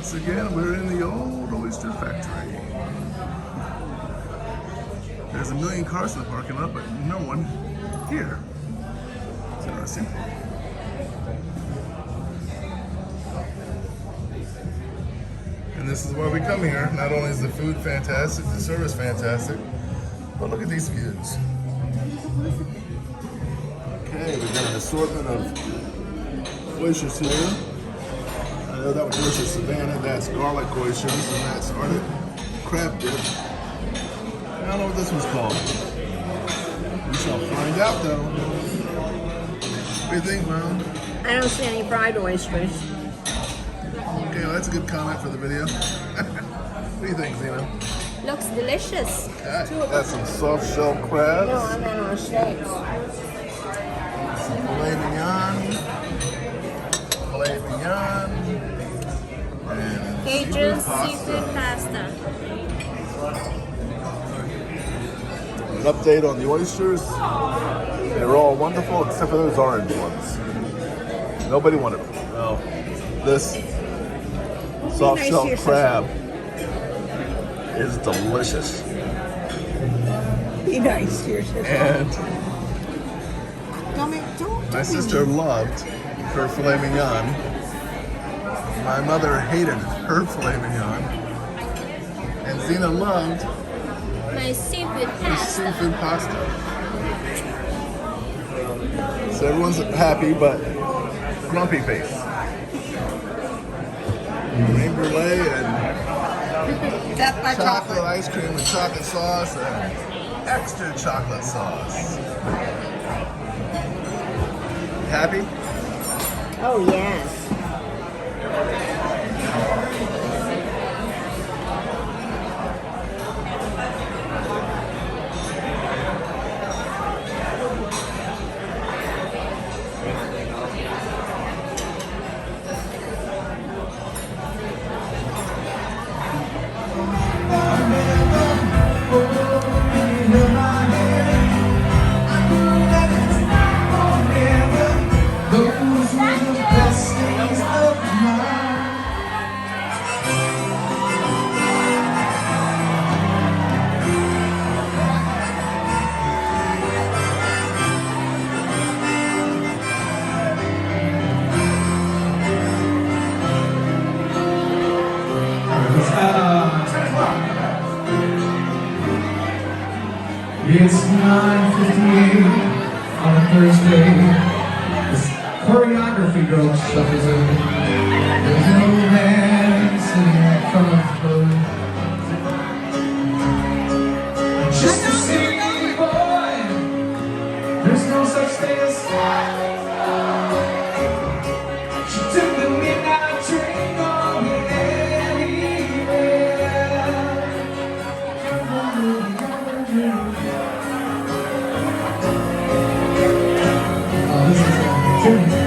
once again, we're in the old oyster factory. There's a million cars in the parking lot, but no one here. It's interesting. And this is why we come here. Not only is the food fantastic, the service fantastic, but look at these views. Okay, we've got an assortment of oysters here. I know that was oyster Savannah, that's garlic oysters, and that's Arctic crab dip. I don't know what this one's called. We shall find out though. What do you think, Mom? I don't see any fried oysters. Okay, well, that's a good comment for the video. What do you think, Zena? Looks delicious. Okay, that's some soft shell crabs. No, I meant on steaks. Some filet mignon. Filet mignon. And Cajun seafood pasta. An update on the oysters. They're all wonderful except for those orange ones. Nobody wanted them. No. This soft shell crab is delicious. Be nice to your sister. And Don't my sister loved her filet mignon. My mother hated her filet mignon. And Zena loved my seafood the pasta. seafood pasta. So everyone's happy, but grumpy face. Creme brulee and chocolate ice cream with chocolate sauce and extra chocolate sauce. Happy? Oh, yes. It's 9:58 on a Thursday. This choreography girl shuffles in. There's an old man sitting in front of her. Just a city boy. There's no such thing as she took the midnight train on anywhere. This is a journey.